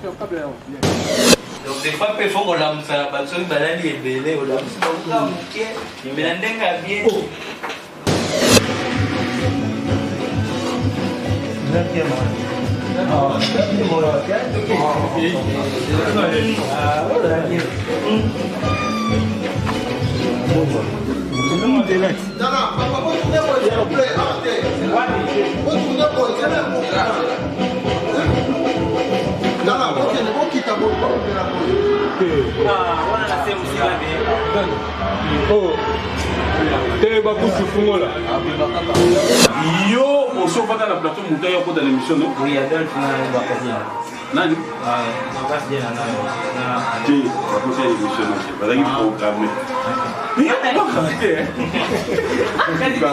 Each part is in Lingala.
Donc des fois il faut qu'on lance ça parce que baladi est belé on lance ça OK mais la ndenga bien Yo, on se voit dans la plateau Moutaï pour dans l'émission, non? Oui, Adolphe Nani? on passe bien là. Tu vas poser l'émission, c'est pas qu'il programme. Il y a pas garanté, hein? Il faut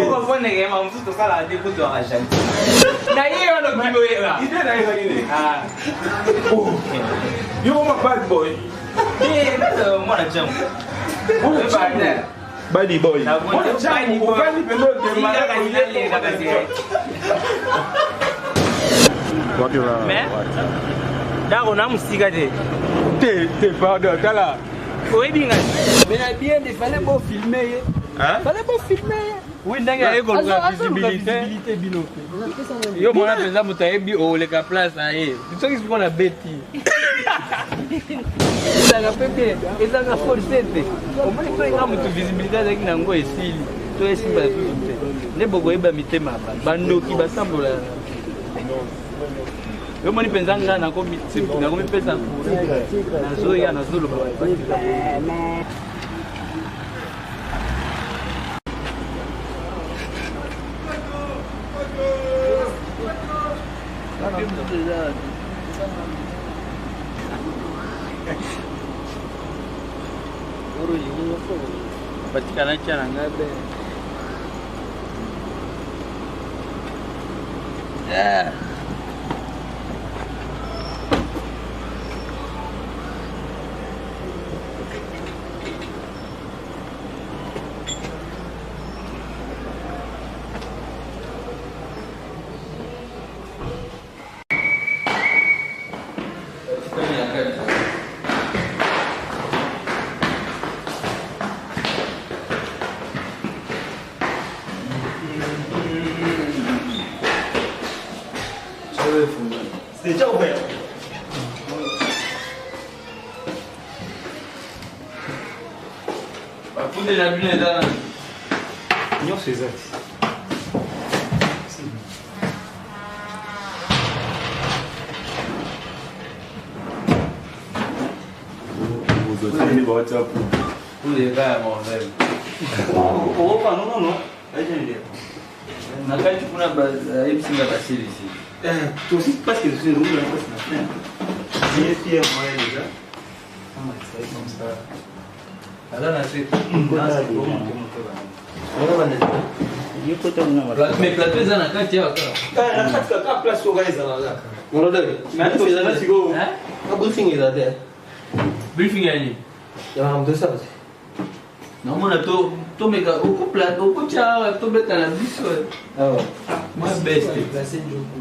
comprendre que je suis tout ça là, des coups de rage. D'ailleurs, on a vu là. Il est là, Ah. oh. You are a bad boy. Eh, moi la jambe. On est pas là. Bad boy. La bonne bad boy. Mais là on a musique de. T'es pardon, t'as là. Oui bien. Mais bien, il fallait pas filmer. Hein? Il fallait pas filmer. Oui, ndanga eko la visibilité bino. Yo mona penza mutayebi o le ka place na ye. Tu sais qu'on a bêti. Ça n'a pas bien. Et ça n'a pas forcé. Au moins il y a une visibilité avec nango esili. To esimba tout. Ne bobo eba mitema ba. Bando ki basambola. Yo moni penza nga na ko mitsi na ko mipesa pour. Na zo ya na zo lo ba. Patikana chana ngabe. Yeah. C'est déjà ouvert. Pour de la lune là. Non, c'est ça. Vous avez des WhatsApp. Pour les gars mon frère. Oh, non, non. Nakati kuna ba ebisinga basili ici. Toi aussi, parce que c'est rouge, là, j'ai fait un moyen déjà. Ah, c'est comme ça. Alors, là, c'est mais plateau eza na kati ya kaka. Na kati kaka place oyo ezala kaka. Molodeli. Mais to ezala siko. Ka briefing eza te. Briefing ya nini? Ya mamdo ça aussi. Naomona to meka oko plateau oko cha to beta na biso. Ah ouais. Moi best. Placer Njoku.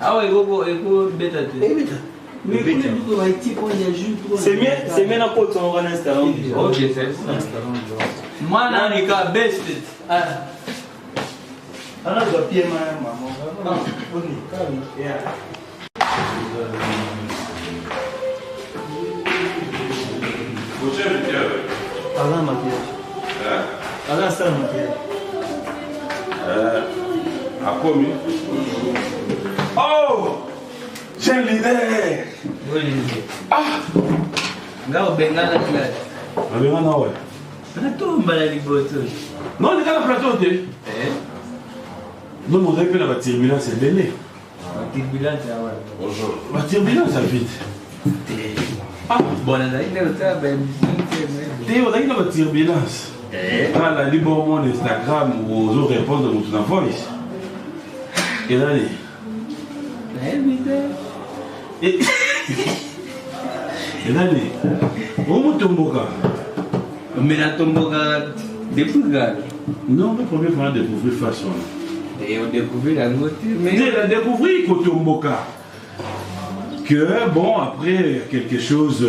Ah ouais, eko beta te. Beta. Mais pour les autres, va être pour les jus. C'est bien à côté, on va l'installer. Ok, c'est ça. Moi, je suis best. Ah. Alors, je vais pied maman. Non, on est calme. Vous avez bien. Avant maquillage. Avant ça, maquillage. À combien? Oh! J'ai l'idée! Oui, ah! Ngao bengala kila. Avec un ouais. Plateau mbala liboto. Non, les gars, le plateau, tu non, vous avez fait la turbulence, c'est belé. Turbulence, ouais. Bonjour. La turbulence, ça vite. Ah, bon, là, il est au tas, ben, tu vous avez la turbulence. Quand la libre mon Instagram, vous aurez répondu à mon voice. Et là, et là, on me tombe. Mais la tomboka depuis gars. Non, le premier fois, découvrir façon. Et on découvre la beauté. Mais il a découvert Kotomboka. que bon, après, quelque chose.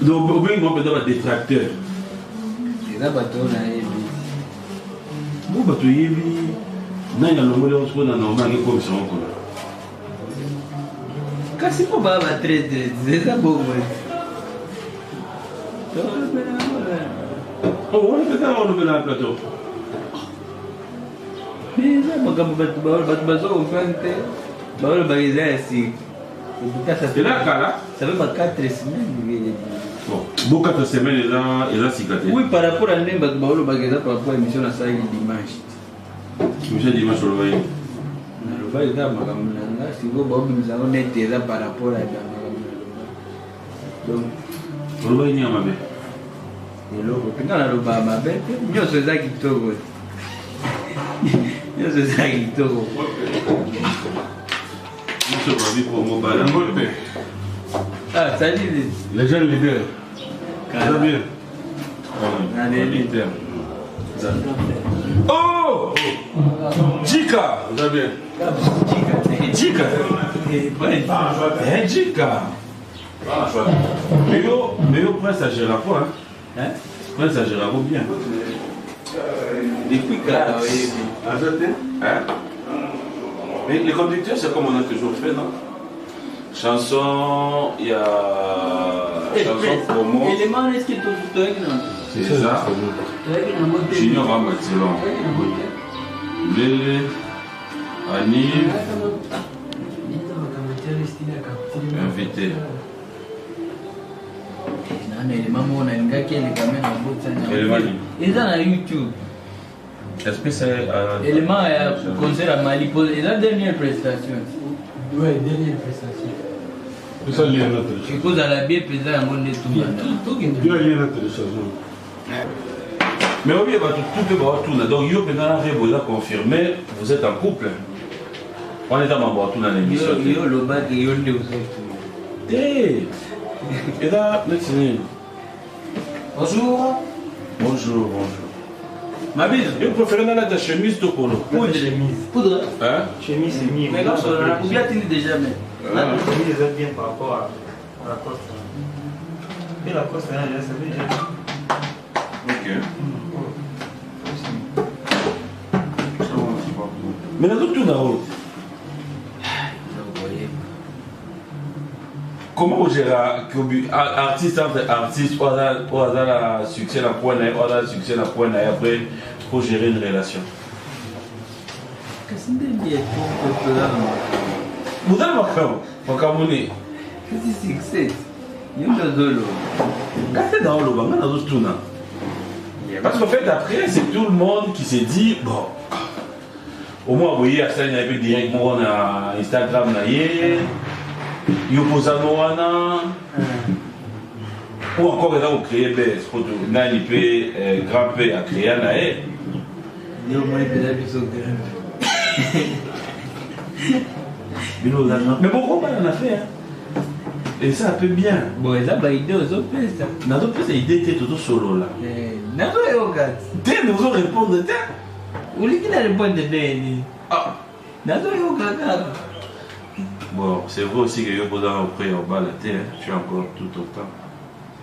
Donc, au moins, on peut avoir des détracteurs. C'est ça, bateau, on a aimé. Bon, bateau, il y a un nombre de choses normal qui comme ça. Quand c'est pour pas traiter, c'est ça, bon, On peut avoir le plateau. Mais ça, on va C'est là, là. ça fait pas 4 semaines. Bon, beaucoup 4 semaines, ils ont cicatrisé. Oui, par rapport à l'émission, par rapport à l'émission, on a ça dimanche. Monsieur Dimanche, on le voit. Si vous avez là par rapport à donc, on le voit, il y a ma mère. et l'autre, quand on a le bas, ma bête, nous sommes ça qui tourne. Nous sommes ça qui tourne. Nous sommes pour mobile. Ah, salut. Les jeunes leaders. Ça va bien. Oh! Jika! Ça va bien. Jika! Jika! Mais yo, presque ça gère pas. Hein? Presque ça gère bien. Depuis quand? Hein? Mais les conducteurs, c'est comme on a toujours fait, non? Chanson, il y a chanson promo. Élément, est-ce qu'il faut tout c'est ça. Junior Ramatilon. Lélé, Annie, invité. Élément na YouTube. Est-ce que c'est Élément concert à Mali. Et la dernière prestation. Oui, dernière prestation. ça lien notre Je cause à la bien pesant en monde tout. il y a lien notre téléchargement. Mais oui, tout peut voir tout. Donc, yo pendant la confirmé, vous êtes en couple. On est en tout dans l'émission. Yo le bac et yo le Hey! Et là, merci. Bonjour. Bonjour. Ma bise. Je préfère dans la chemise de polo. Poudre. Hein? Chemise et mi. Mais là, on a oublié déjà, mais. La chemise est bien par rapport à la coste. Et la coste, ça veut dire. Ok. Mais là, tout là-haut. Comment vous gérez artiste entre artiste, ou à succès dans point et succès dans point et après pour gérer une relation? Qu'est-ce que c'est Vous avez mon Camerounais. Qu'est-ce que c'est que c'est dans le banc, parce qu'en fait, après, c'est tout le monde qui s'est dit, bon, au moins, vous voyez, ça, il y avait directement à Instagram, il y a ou encore, il a créé des grand-père a créé un mais pourquoi pas en a fait, hein? Et ça peut bien. Bon, ça va aider aux autres pays. Dans d'autres pays, l'idée était tout solo là. Non, Nous allons répondre. vous voulez qu'il réponde de Ah. Bon, c'est vrai aussi que je peux après au bas la terre, tu es encore tout autant.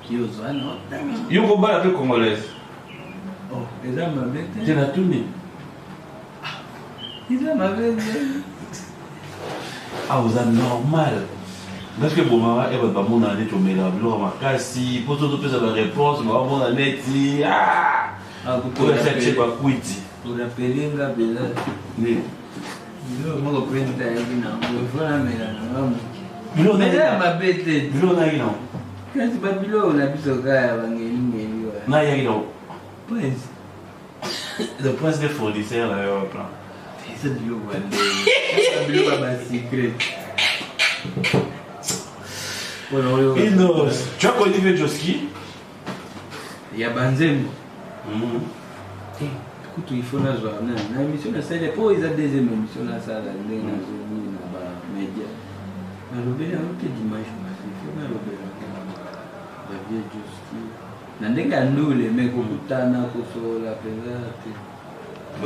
Qui ose, non? Il y a un bas la congolaise. Oh, les gens m'avaient dit. Tu l'as tourné. Les gens m'avaient dit. Ah, vous êtes normal. Parce que bon, maman, elle va pas mon année, tu me l'as vu, ma casse, pour tout le monde, la réponse, ma mon année, pour la chercher, pas quitter. Pour la péringa, bela. Oui. Moi, je prends ta vie, non. Je vois la mère, non. Bilo Mais là, ma bête. Bilo na ino. Quand tu vas bilo, on a vu ce gars, on a vu. Na ya ino. Prince. Le prince des fournisseurs, là, il y a un plan. C'est bilo, bilo, ma secret. Inos. Tu as connu Vejoski? Il y a Banzem. Écoute, il faut la joie. La émission, c'est pas la deuxième émission, là, ça, la média. Mais le bien, on peut dimanche, il faut le bien. La vieille justice. Nandeka nous, les mecs, au Boutana, au Sol, la présente.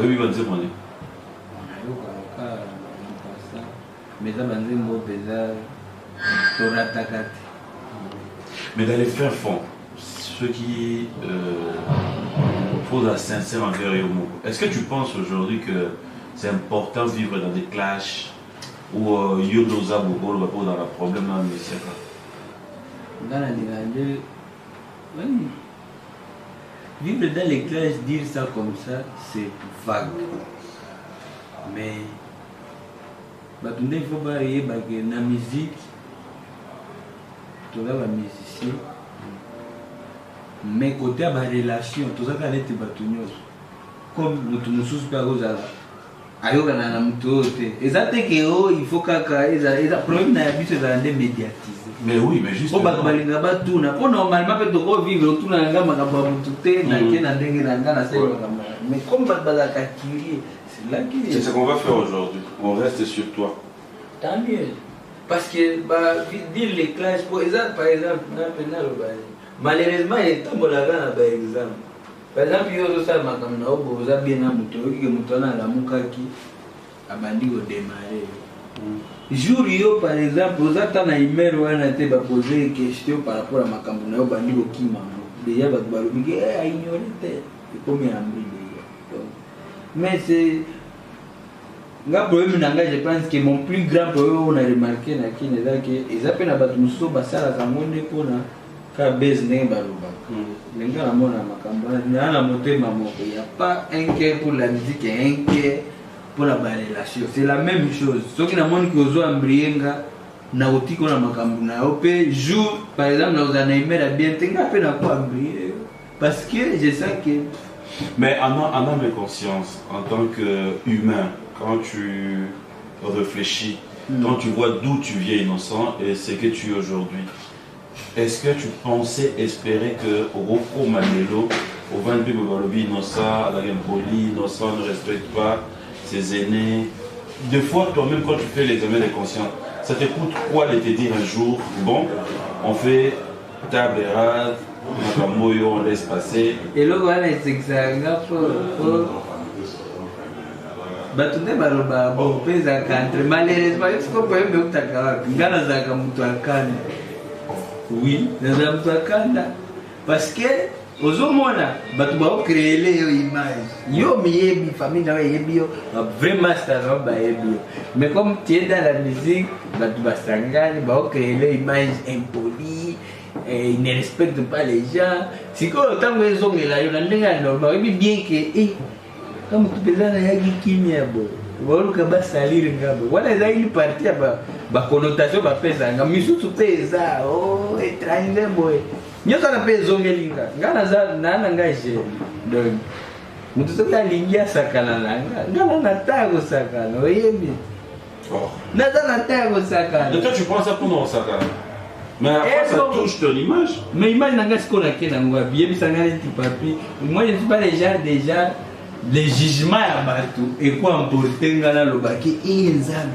Oui, Banzem, on est. Mais ça, Banzem, au Bézard. torataka te. Mais dans les fins fonds, ceux qui posent la sincère envers eux, est-ce que tu penses aujourd'hui que c'est important de vivre dans des clashs où il y a dans la problème dans le siècle? Vivre dans les clashs, dire ça comme ça, c'est vague. Mais il faut pas que dans la musique, tu as un musicien, mais côté de la relation, tu as un comme nous sommes pas aux ayoka na mtote ezate ke il faut kaka eza problème na biso za ndé médiatiser. Mais oui, mais juste ba balinga ba tuna po normalement peut to vivre tuna nga makamba mutute na ke na ndenge na nga na sema kama mais comme ba la kakiri c'est là qui c'est ce qu'on va faire aujourd'hui. On reste sur toi. Tant mieux parce que ba dire les clashs pour exemple par exemple na penal malheureusement il est tambola na ba exemple. Par exemple, il y a des gens qui ont bien qui ont démarré. Jour où, par exemple, vous avez un email où vous avez posé une question par rapport à ma campagne, vous avez dit que déjà, vous avez dit que vous ignorez combien de mais c'est. Je pense que mon plus grand problème, on a remarqué, c'est que les appels à Batumuso, Bassala, Zamone, pour la base n'est pas il n'y a pas un quai pour la musique et un quai pour la relation. C'est la même chose. Ceux qui n'ont pas embrayé, nautique on a makambu na ope jour par exemple nous en aimer la bien tenga pe na quoi embrayé parce que je sais que mais en âme et conscience en tant qu'humain quand tu réfléchis quand tu vois d'où tu viens innocent et ce que tu es aujourd'hui. Est-ce que tu pensais espérer que Roko Manelo, au 22 Bobalobi innocent, la poli, innocent, ne respecte pas ses aînés? Des fois, toi-même, quand tu fais l'examen de conscience, ça te coûte quoi de te dire un jour, bon, on fait table rase, on laisse passer. Et là, voilà, c'est exactement pour. Batunde baroba bon pesa country malheureusement il faut pas me utaka ngana za kamutwakana. Oui, dans un peu parce que aux hommes batu ba créer les images yo mi famille na yebi yo vraiment ça va yebi mais comme tu es dans la musique batu ba sangani ba créer les images impolies et ils ne respectent pas les gens si quoi tant que ils ont là yo ndinga normal yebi bien que comme tu peux là yaki kimia bo woluka ba salir ngabo wala za ili partie ba connotation ba pesa nga misusu pesa oh étranger boy nyoka na pesa ongelinga ngana za nana ngaje donc mutu soka lingia sakana nanga ngana natago sakana oyebi na tago sakana et toi tu prends ça pour non sakana mais après ça touche ton image mais image nanga sikola kena ngwa bien bisanga ti papi moi je suis pas les gens déjà les jugements à Batou et quoi emporter ngana lobaki inzami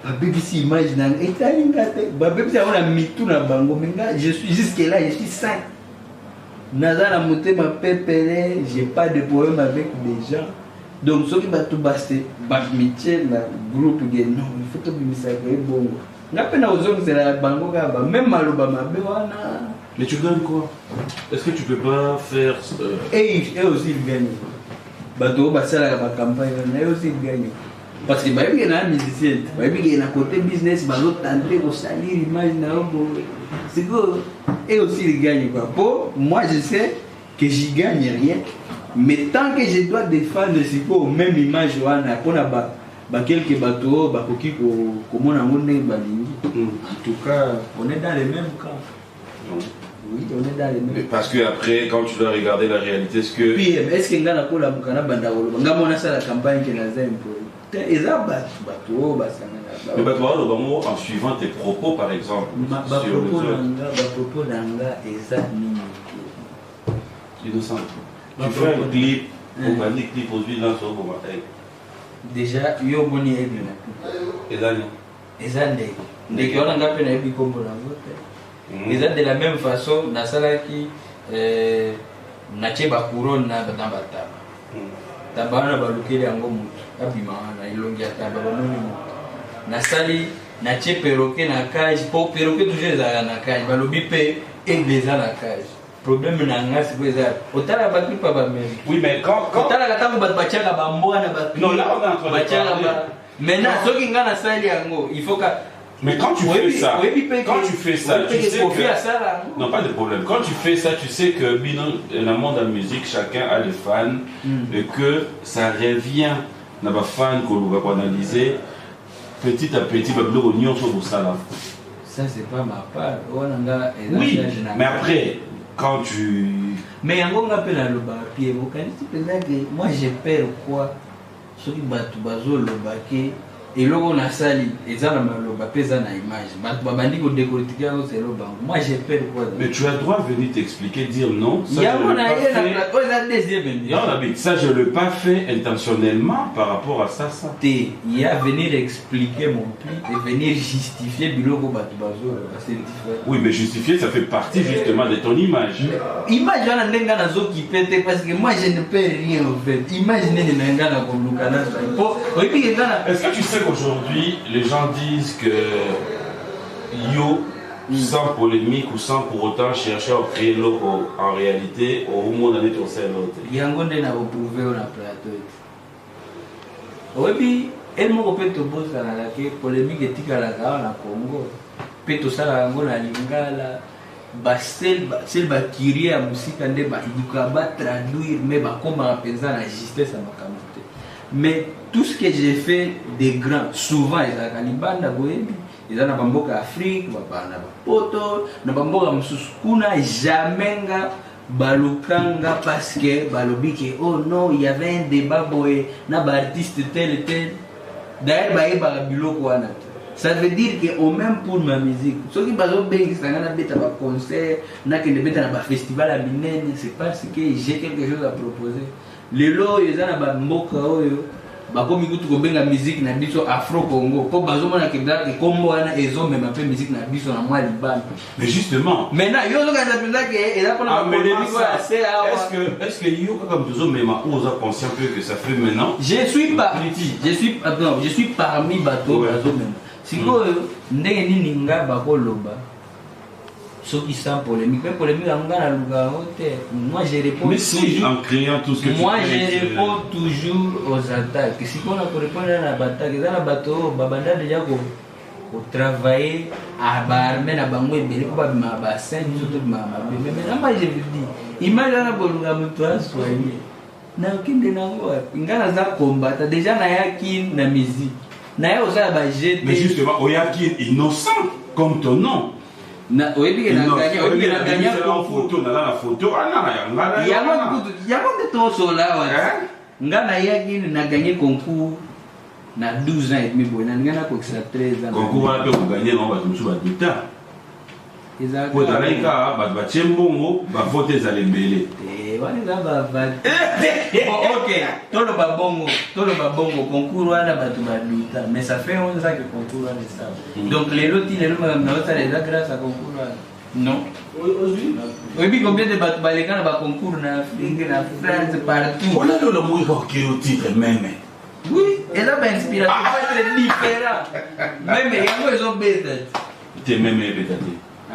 babebisi image nanga etalingate babebisi on a mis tout na bango menga je suis jusque là je suis sain nazala motema pepele j'ai pas de problème avec les gens donc ceux qui Batou baste bamitié na groupe ge non il faut que bimisa ke bongo ngape na ozongi c'est la bango kaba même maloba mabe wana mais tu gagnes quoi est-ce que tu peux pas faire et aussi il gagne bato basala ba campagne na aussi gagne parce que bayebi na musicien bayebi na côté business bazo tenter ko salir image na obo c'est que et aussi il gagne quoi pour moi je sais que j'y gagne rien mais tant que je dois défendre c'est pour même image wana pona ba quelques bateaux ba koki ko mona ngone balingi en tout cas on est dans les mêmes camps. Oui, on est dans les mêmes. Parce que après, quand tu dois regarder la réalité, est-ce que. Puis, est-ce que ngana kola mukana bandawolo ngamona ça la campagne qui n'a zempo. Eza bato basanga. Mais bato bango en suivant tes propos par exemple. Sur le propos d'anga eza nini. Innocent. Tu fais un clip, on va dire clip aujourd'hui dans ce moment. Déjà, yo boni aigle na. Eza ni. Eza ndeke. Ndeke wana ngapi na ebi kombo na vote. Eza de la même façon na sala ki na cheba couronne na batamba taba. Taba na balukeli yango mutu. Abima na ilongi ya taba banoni mutu. Na sali na tie perroquet na cage po perroquet toujours ezalaka na cage balobi mpe aigle eza na cage problème na nga sikoyo eza otala baclip ya bameri Oui, mais quand... otalaka ntango bato batiaka bambwana Non, là, on est en train de batiaka parler. maintenant soki nga nasali yango il faut ka Mais quand tu fais ça, tu sais que... Non, pas de problème. Quand tu fais ça, tu sais que dans le monde de la musique, chacun a des fans et que ça revient dans les fans qu'on va analyser petit à petit, ça c'est pas ma part. Oui, mais après, quand tu... Mais yango nga pe na loba pied vocaliste peut-être que moi j'ai peur quoi soki bato bazoloba ke eloko nasali eza na maloba pe eza na image bato babandi kodecortiquer yango selo bango moi j'ai peur quoi. Mais tu as le droit de venir t'expliquer, dire non. Ça, ça je ne l'ai pas fait intentionnellement par rapport à ça. Il y a venir expliquer mon pli et venir justifier biloko bato bazoloba c'est différent. Oui, mais justifier ça fait partie justement de ton image. Image wana ndenga nazo kipete parce que moi je ne peux rien en fait. Image nene ndenga na koluka na po. Est-ce que tu sais qu'aujourd'hui les gens disent que yo sans polémique ou sans pour autant chercher à créer l'autre en réalité au monde en étant seul l'autre. Yango nde na prouver on a plateau. Oui, elle m'a repris to boss na la que polémique etika la na Congo. Pe to sala yango na Lingala. Basel ba kiri ya musika nde ba iduka ba traduire mais ba koma penza na justice à makambo. Mais tout ce que j'ai fait des grands souvent ils a kanibanda boyebi ils en a bamboka Afrique bana ba poto na bamboka mususu kuna jamais nga balukanga parce que balobi que oh non il y avait un débat boy na ba artiste tel d'ailleurs ba eba biloko wana. Ça veut dire que au même pour ma musique ceux qui bazo bengi sanga na beta ba concert na kende beta na ba festival à Minene c'est parce que j'ai quelque chose à proposer. Lelo yeza na ba mboka oyo bakomi kutu kobenga musique na biso Afro Congo po bazomona kebda ke kombo wana ezomema pe musique na biso na mwa Liban. Mais justement maintenant yo loka za penza ke eza pona polémique wa c'est est-ce que yo comme tozomema oza conscient que ça fait maintenant je suis parmi bato bazomema sikoyo ndenge nini nga bakoloba soki sans polémique mais polémique nga na luka hote moi je réponds mais si en créant tout ce que moi je réponds toujours aux attaques si on a pour répondre à la bataille dans la bateau babanda déjà ko travailler à barmer na bango ebele ko ba ma bassin surtout ma mais moi je vous dis imagine na bolunga mutu aswanye na kinde na ngo ngana za combattre déjà na yaki na musique na yo za ba jeter mais justement oyaki innocent comme ton nom. Na oyebi na gagner photo na la photo ana yanga yango de to sola wa ngana yaki na gagner concours na 12 ans et demi boy na ngana ko extra 13 ans concours wana pe ko gagner ngo ba tumsu ba duta exactement ko dalaika ba chembongo ba vote za lembele wana za ba OK tolo ba bongo concours wana ba tu ba duta mais ça fait 11 ans que concours wana ça donc les lotis les na ota les grâce à concours wana non aujourd'hui oui combien de ba baleka na ba concours na Afrique na France partout on a le mourir au titre même. oui et là ba inspiration peut être différent même yango ils ont bête t'es même peut-être.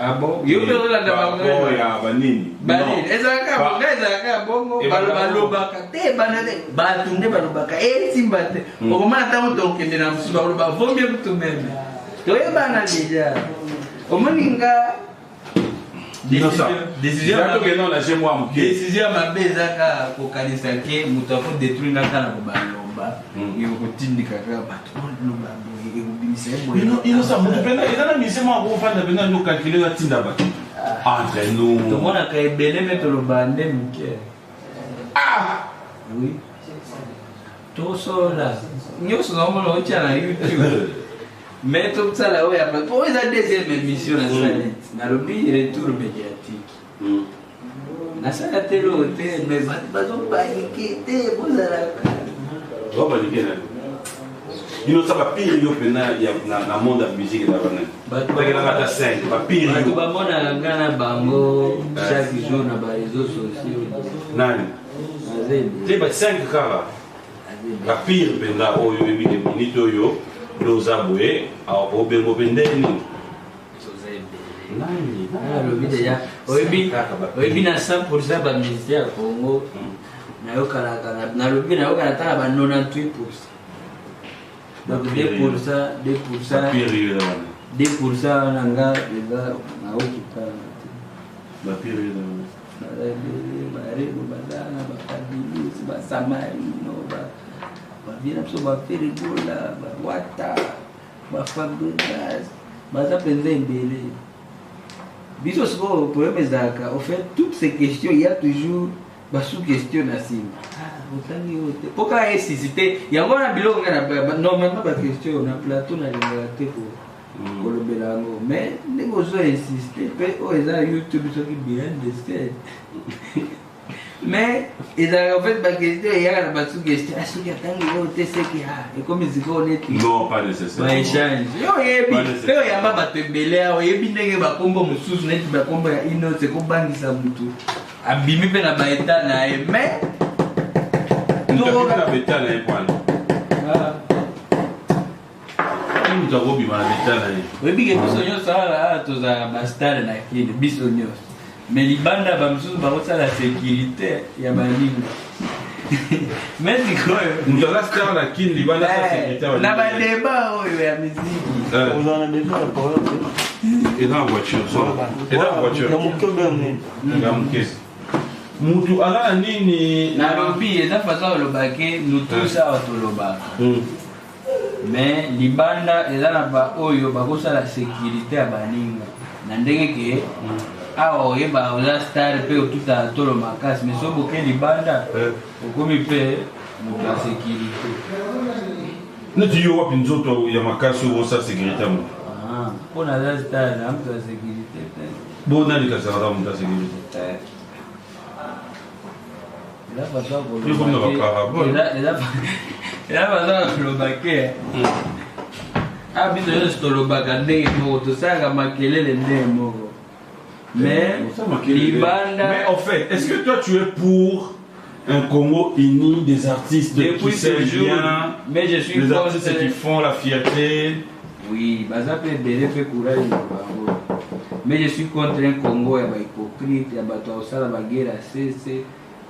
Ah bon, yo pe la gaba ya banini. Banini, ezaka bongo balobaka te banade batunde balobaka simbate. Okoma tango tokende na musu baloba vombi kutu meme. Toye bana déjà. Omoninga décision que non la chez moi mon pied. Décision mabezaka kokanisa ke mutu afo détruire ngaka na balomba. Yo kotindika ka bato loba. Il nous a montré que les gens ont fait nous calculer la tinda entre nous. Tout le monde a belé mettre le bandé. Ah oui. Tout ça là. Nous sommes là sur YouTube. Mais tout ça là, après, pour la deuxième émission, na lobby retour médiatique. Na ça la télé, mais pas donc paniquer, vous allez. On va paniquer là. Il nous a pas pire yo pena na monde de musique là bana. Ba kila 5 ba pire yo. Ba mona ngana bango chaque jour na ba réseaux sociaux. Nani? Azeli. Te ba 5 kara. Ba pire pena oyo ebi de minute yo Lozabwe, au Bengo Bendeni. oyebi na 100% baministère ya Congo nalobi nayokana tala ba 98%. Donc 2% nanga eza naokitana barego badana bapabilisi basamarino bavina biso baferigola bawata bafabregas baza mpenza ebele biso sikoyo problème ezalaka en fait toutes ces questions il y a toujours basous-question na nsima otangi oyo te mpo kaka esisite yango wana biloko nga normalement baquestion na plateau nalingaka te kolobela yango mais ndenge ozoinsiste mpe oyo eza youtube soki behind the scene mais ezalaka en fait baquestion eyaka na basous-question soki atangi oyo te seki ekomi sikoyo neti baéchange yo oyebi mpe oyamba bato ebele awa oyebi ndenge bakombo mosusu neti bakombo ya inose ekobangisa motu abimi mpe na baeta na ye mais oyebike biso nyonso awa tozalaka bastare na kini biso nyonso mais libanda bamosusu bakosala sécurité ya baninga mais sikoyo na badeba oyo ya miziki mutu ala nini nalobi eza façon olobake nous tous awa tolobaka mais libanda eza na baoyo bakosala sécurité ya baninga na ndenge ke awa oyeba oza star mpe otuta tolo makasi mais so boke libanda okomi mpe moto ya sécurité neti yo wapi nzoto ya makasi oyo osala sécurité ya moto mpo naza star na moto ya sécurité te bonani kasaka moto ya sécurité eza baza kolobake biso nyonso tolobaka ndenge moko tosalaka makelele ndenge moko mais libanda mais en fait est-ce que toi tu es pour un Congo uni des artistes qui s'aiment bien, mais je suis les artistes qui font la fierté? Oui, baza pe bele pe courage na bango. Mais je suis contre un Congo ya ba hypocrite ya bato osala ba guerre cesse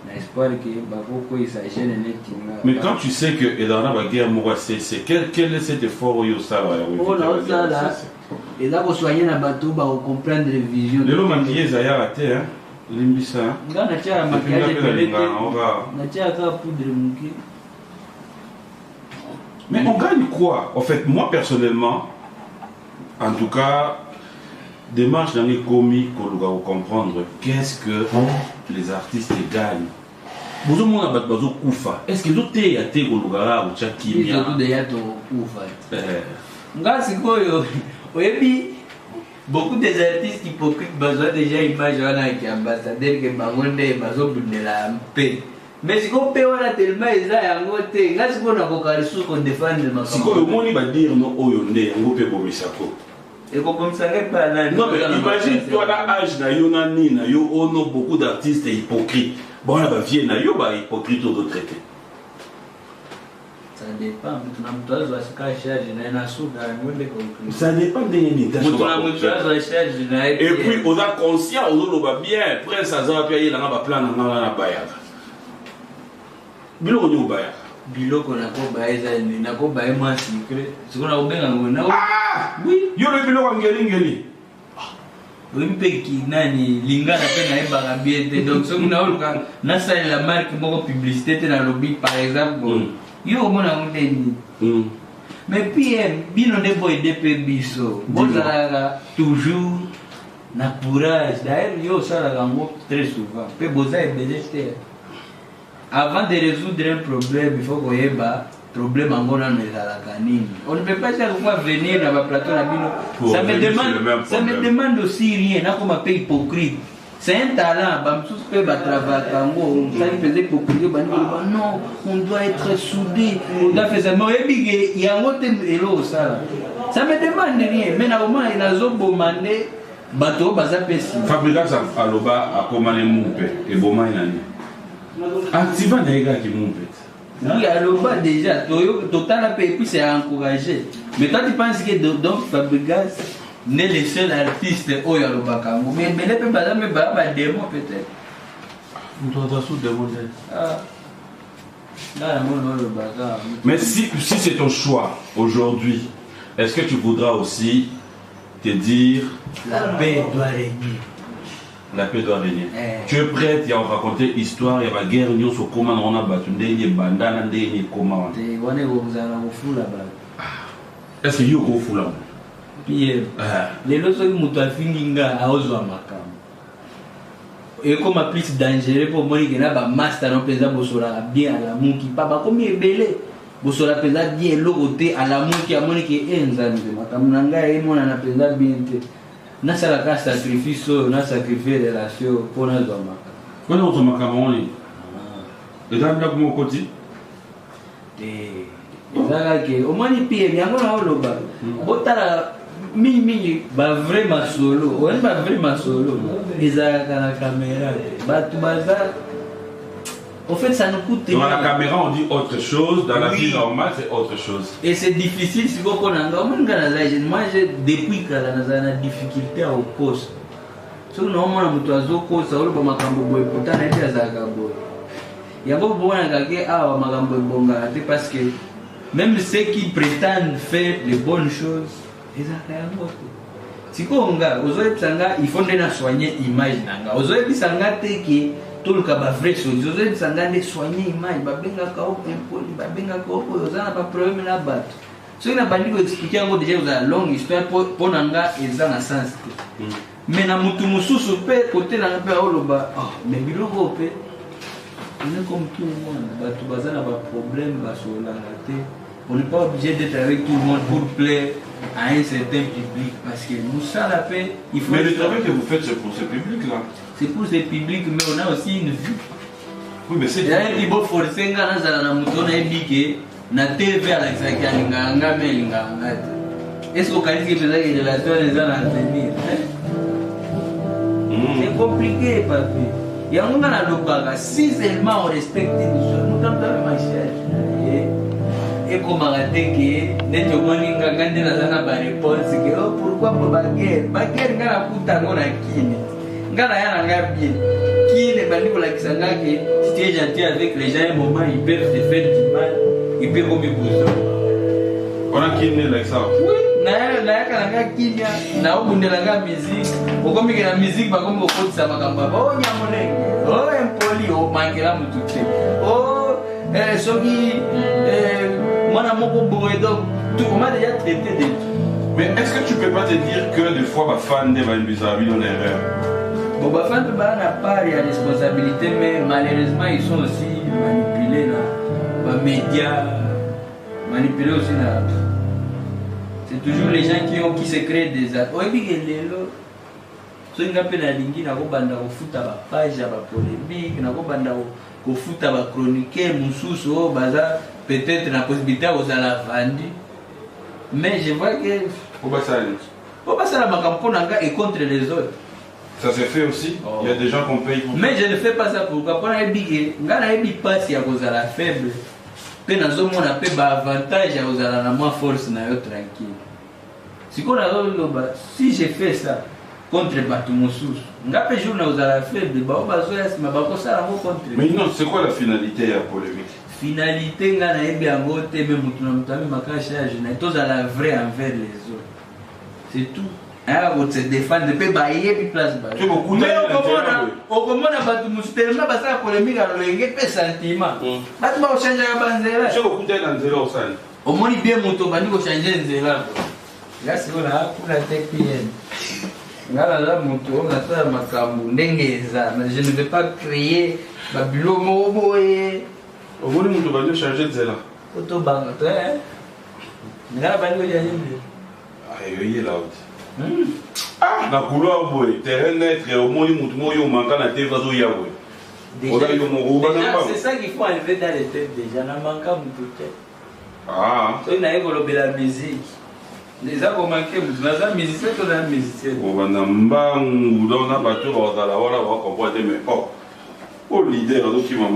na espoir que bakoko isa jeune netinga. Mais quand tu sais que dans la guerre moko cesse, quel est cet effort yo sala ya oui? Oh là ça et là pour soigner na bato ba comprendre les visions. Le mandier zaya raté hein. Limbisa. Nga na tia maquillage pelete. Na tia ka poudre muki. Mais on gagne quoi? En fait, moi personnellement, en tout cas, démarche dans les comiques pour comprendre qu'est-ce que les artistes gagnent. Vous avez un bateau koufa. Est-ce que l'autre est à te kolugara ou tchaki bien? Ils ont tout déjà ton koufa. Nga sikoyo, oyebi beaucoup des artistes hypocrites besoin déjà image wana qui ambassadeur que bangonde bazo bundela mpe. Mais si on peut on tellement eza yango te, nga siko na kokali su ko défendre ma. Sikoyo moni ba dire no oyo nde yango pe bomisako. Et comme ça pas là. Non mais imagine toi là âge na yo na ni na yo ono beaucoup d'artistes hypocrites. Bon là ba vie na yo ba hypocrite au traité. Ça dépend, na mtoazo asika charge na suka ngombe concret. Ça dépend de nini ta. Mtoazo charge na. Et puis on a conscient on lo ba bien, prince azara pe yela na ba plan na bayaka. Biloko ni ubaya. Biloko na ko baeza ni na ko bae moi secret. Sikona ubenga ngona. Oui, yo le biloko ngeli. Wimpe ki nani lingana pe na eba bien te. Donc so na oluka na sa la marque moko publicité te na lobby par exemple. Yo mona ngonde ni. Mais puis bino de boy DP biso. Bozala toujours na courage. D'ailleurs yo sala gango très souvent. Pe boza e belete. Avant de résoudre un problème, il faut qu'on ait un problème en gros. On ne peut pas dire venir dans ma plateau. Ça me demande aussi rien. On m'a fait hypocrite. C'est un talent. Ça faisait hypocrite. Non, on doit être soudé. On doit faire ça. Il y a un autre élo. Ça me demande rien. Mais normalement, il y a un autre demandé. Bateau, baza pesi. Fabrice Aloba a commandé mon père et Boma Inani. Activant des gars qui m'ont fait. Oui, alors bah, déjà, total et puis c'est encouragé. Mais toi tu penses que donc Fabregas n'est le seul artiste au Yalobakango. Mais les peut pas mais bah démon peut-être. On doit sous demander. Ah. Là, mais si c'est ton choix aujourd'hui, est-ce que tu voudras aussi te dire la paix doit régner? La paix doit régner. Tu es prête à raconter l'histoire, il y a la guerre, il y a comment on a battu, il y a bandana, il y a comment. Est-ce qu'il y a un fou là? Pierre, les lois sont mutafinga à Ozoamakam. Et comme plus dangereux pour moi, il y a un master en présent pour bien à la mouki. Papa, comme il est belé, pour se la présent bien l'autre à la mouki, à monique et enzani. Makamanga et mon en a présent bien. Na salaka sacrifice na sacrifier relation pour na zoma quand on se makamoni et dans le mon côté ezala ke au moins pie yango na oloba botala mingi ba vraiment solo on ba vraiment solo ezala la caméra ba tu baza. En fait, ça nous coûte. Dans la caméra, on dit autre chose. Dans la vie normale, c'est autre chose. Et c'est difficile si vous connaissez. Moi, depuis que la difficulté au poste. Si vous avez un poste, vous avez un poste. Il y a beaucoup de parce que même ceux qui prétendent faire les bonnes choses, ils ont si vous il faut soigner l'image. Vous avez tout le cas vrai chose Joseph sangane soigner image babenga kao impoli babenga kao ozana pas problème na bato so ina bandi ko expliquer ngo déjà za longue histoire pour nanga eza na sens mais na mutu mususu pe côté na pe oloba mais biloko pe on est comme tout le monde bato bazana ba problème ba solanga te on n'est pas obligé d'être avec tout le monde pour plaire à un certain public parce que nous ça la paix il faut. Mais le travail que vous faites c'est pour ce public là. C'est pour ce public, mais on a aussi une vue. Oui, mais c'est. Il y a un niveau forcé, na TV à l'exact, est-ce qu'on qualifie que les relations les gens à tenir? C'est compliqué, papi. Il y a un moment à l'opéra, si seulement on respecte les choses, nous sommes dans le marché. Et comme arrêter que net au morning quand il a la réponse que pourquoi pour baguette ngana kuta ngona kini ngana yana ngabi qui les bandi pour la kisanga que si tu es gentil avec les gens un moment ils peuvent te faire du mal ils peuvent comme besoin on a kini like ça oui na kana kini na obundela nga musique okomi que la musique ba comme okoti sa makamba oh nyamonenge oh impoli oh mangela mututé oh soki moi, on m'a déjà traité de tout. Mais est-ce que tu peux pas te dire que des fois, ma fan de Valbizavi dans l'erreur? Bon, ma fan n'a pas de responsabilité, mais malheureusement, ils sont aussi manipulés là. Les médias, manipulés aussi là. C'est toujours les gens qui se créent des actes. Oh, et puis, les lots. Si on a appelé la ligne, on a banda au foot à la page, à la polémique, on a banda au foot à la chronique, Moussous, au bazar. Peut-être la possibilité aux à la vendre. Mais je vois que. Pourquoi ça la Macampona est contre les autres. Ça se fait aussi. Il y a des gens qu'on paye pour. Mais je ne fais pas ça pourquoi. Pour les big, pas si à cause de la faible. Que dans ce monde, on a avantage à cause de la moins force, tranquille. Si je fais ça contre Batumoussous, on a fait jour à la faible. Mais non, c'est quoi la finalité à la polémique? Finalité nga na ebi yango te me mutu na mutami makashi ya jina tozala vrai envers les autres c'est tout aya ko se défendre pe ba yebi place ba mais okomona batu musutelema basala polémique alolenge pe sentiment batu ba changer ya banzela je okuta na nzela osali omoni bien mutu bandi ko changer nzela ya siko na kula te pien ngala la mutu on a ça makambu ndenge eza mais je ne vais pas créer babilo moboye. Au bout du monde, on va changer de zéla. Auto banga, toi, hein? Mais là, on va y aller. Ah, il y a là. Ah, la couleur, boy. Terrain net, au moins, il manque à TV, c'est ça qu'il faut enlever dans les têtes déjà. On manque à mon tête. Ah. So, il y a la musique. Les gens ont manqué, la musique, c'est la musique. On va dans la bateau, on va comprendre, mais oh, leader, donc il m'a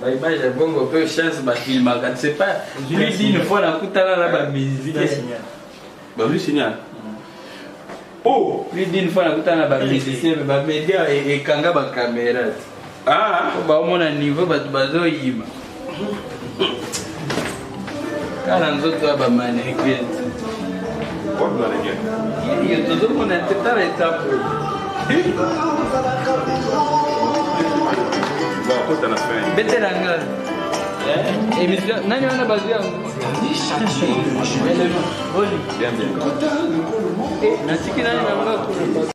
L'image est bonne, on peut chance de filmer. C'est pas lui dit une fois la coutala là-bas, musicien. Bah, lui, signal. Oh! Lui dit une fois la coutala là-bas, musicien, mais média et kanga ba caméra. Ah! Bah, au moins, à niveau, bah, tu vas yima. Quand on a toi, bah, mannequin. Quoi, mannequin? Il y a tout le monde à tête à l'étape. Betelanga. Émission, nani wana bazu yangu. Bien, bien. Nasiki nani nanga kule.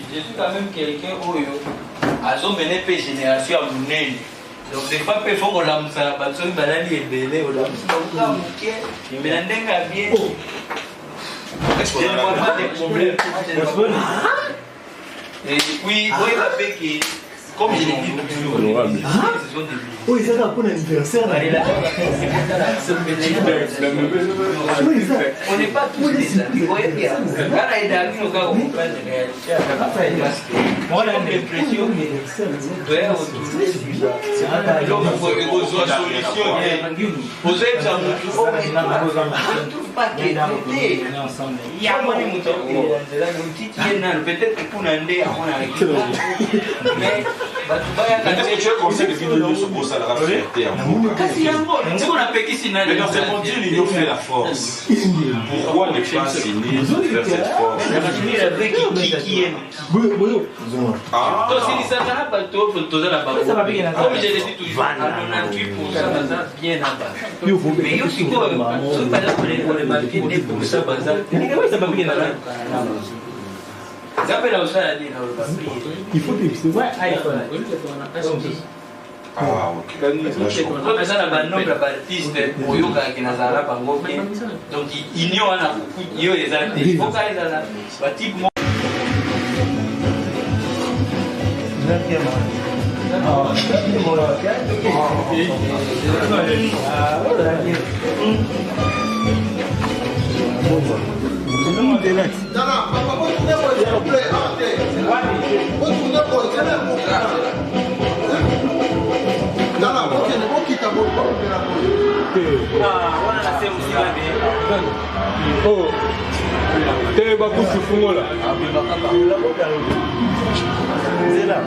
Je suis quand même quelqu'un qui a mené une génération à mon aîné. Donc, des fois, il faut qu'on l'a mis à la bâtonne, il est belé, on l'a mis à la bouquet, il me l'a bien. Je ne vois pas de problème. Et puis, oui, il va faire que, comme je l'ai dit toujours, oui, c'est là pour l'anniversaire. On n'est pas tous des amis. Vous voyez bien. Quand il est amis, on va comprendre la réalité. Moi, j'ai l'impression que doit retrouver celui-là. Donc, il faut une solution. Vous êtes en train de trouve pas qu'il y a un peut-être que pour l'année, on a mais est-ce que tu as conseillé que vidéo se pose à la fierté en vous? Mais dans ce monde, l'union fait la force. Pourquoi ne pas signer faire cette force? Ah! Comme je l'ai dit toujours, à 98% bien en bas. Mais aussi, par exemple, on est marqué 10% ça va bien là. Il faut que tu vois. Ah, ok. Donc, ça a un nombre d'artistes qui sont là, donc il y a des artistes. Il faut qu'ils aient là. Oh, t'es pas pour ce fou là. C'est là.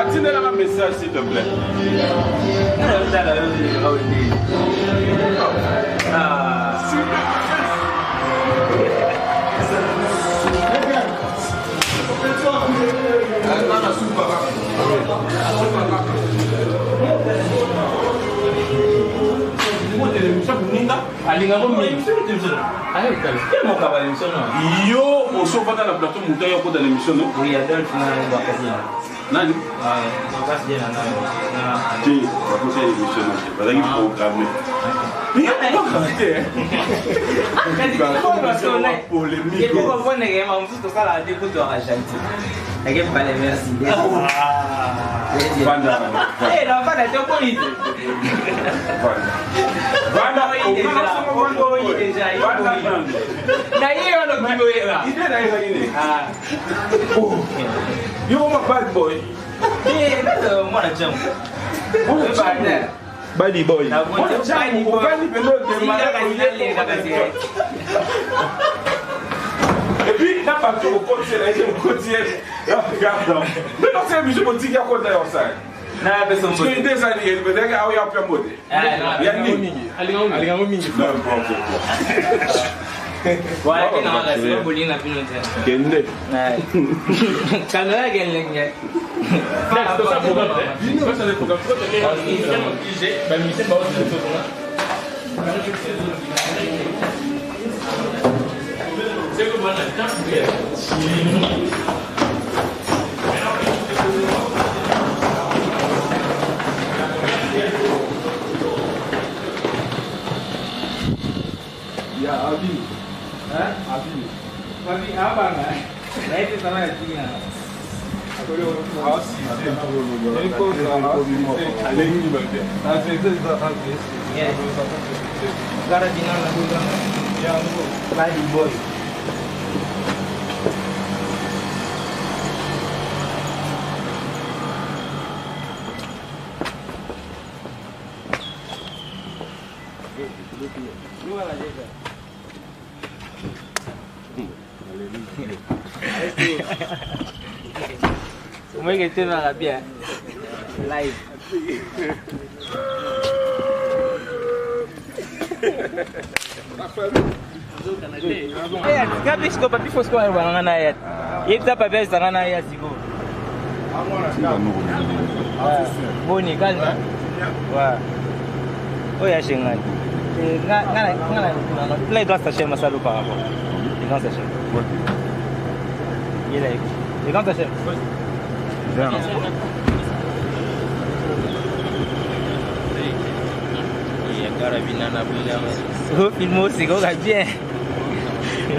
Tiens un message s'il te plaît. Yo, on se voit dans la plateau montagne au cours de l'émission, non? Oui, il y a deux Nani? J'ai raconté l'émission, parce qu'il programmé. Il y a pas raconté. Et pour comprendre les gamins, tout ça là, des coups de Argentine. Il y a pas les merci. Eh, l'enfant a été poli. Badi boy. Et puis, n'a pas tout au côté, regarde. Mais non, c'est un monsieur qui a côté ça. Non, mais c'est un peu. C'est des années, mais il y a un peu de mode. Il y a une minute. Voilà, qui n'a pas de bowling à Pinot. Kende. Canada gagne. C'est ça pour moi. Ça c'est pour moi. C'est comme un Ya, Abi. Hein? Abi. Abi, apa enggak? Nah, itu sama ya, tinggal. Gara di mana dulu? Yang lagi boy. Dua lah je. Semua kita nak habis live. Ayat, kabis ko papi fos ko ay wala na ayat. Ita papi sa kana ayat sigo. Boni calma. Wa. Oya shingan. Là, il doit s'acheter un masalo par rapport. Il doit s'acheter. Il est là. Il doit s'acheter. Il y a carabine à la film aussi, bien.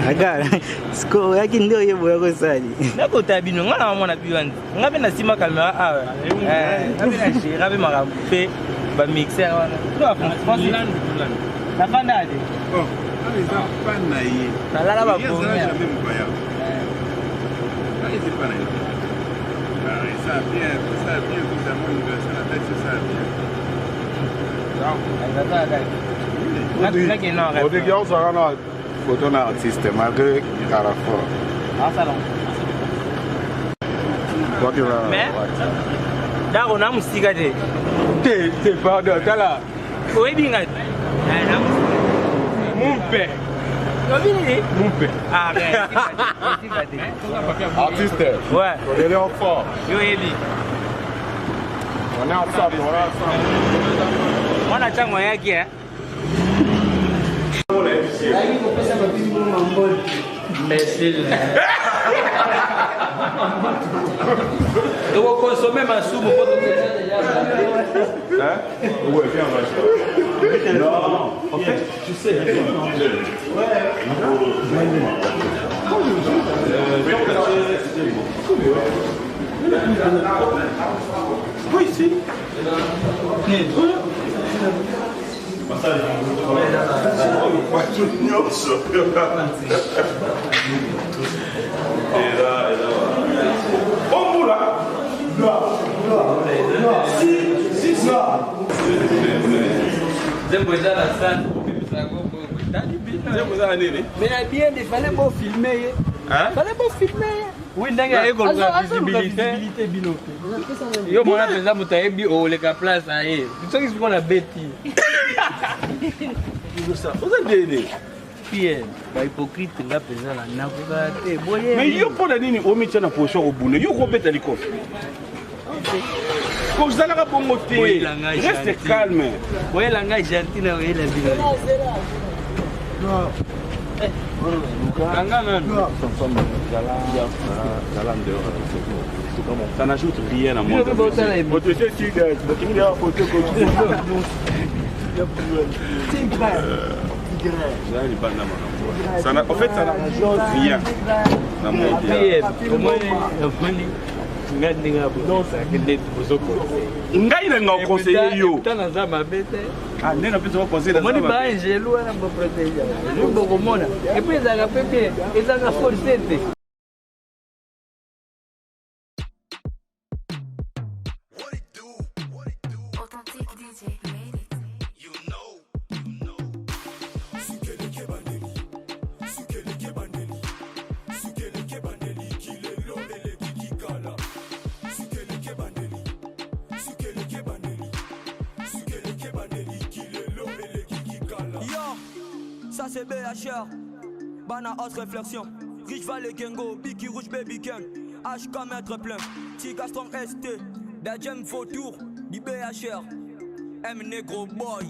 Agora, siko yake ndio yebo yako sadi. Nako tabino ngana mwana biwandi. Ngabe na sima kamera awe. Ngabe na shi, ngabe makampe ba mixer wana. Toi la bandade. Oh, allez ça pas naïe. Na la ba bon. Allez c'est pas naïe. Ça bien, tout ça mon universel la tête ça bien. On dit qu'on sera un photo artiste malgré Carrefour. Ah ça là. Toi tu vas. Mais Daro na musika de. T'es pas de là. Oui bien. Mon père. Mon père. Ah ben. Artiste. Ouais. On est en fort. Yo ebi. On est ensemble, on est ensemble. Mwana chango yake eh. Merci. Tu vas consommer ma soupe pour Hein? Ouais, viens, on va. Non, en fait, tu sais, oui, ici. Mais bien, il fallait pas filmer. Hein? Fallait pas filmer. Oui, ndanga eko la visibilité bino. Yo mona pesa mutaebi o le ka place aye. Tu sais ce qu'on a bêti. Ça, vous avez dit. Pierre, ba hypocrite nga pesa la nakuka te. Boye. Mais yo pour la nini omi tena position au boulot. Yo ko beta liko. Quand vous allez à bon côté, reste calme. Boye la nga gentil na boye la bino. Ça n'ajoute rien à moi. En fait, ça n'ajoute rien à moi. Ngai na conseiller yo. Ah, n'est pas besoin de conseiller. Moi, ba angelo na ba protéger. Je beaucoup mona. Et puis ça fait bien, et ça a forcé. Ça c'est BHR, Bana haute réflexion. Rich Valley Kengo, Biki Rouge Baby Ken. HK Maître plein, Tika Strong ST. Dajem Fautour, du BHR. M Negro Boy.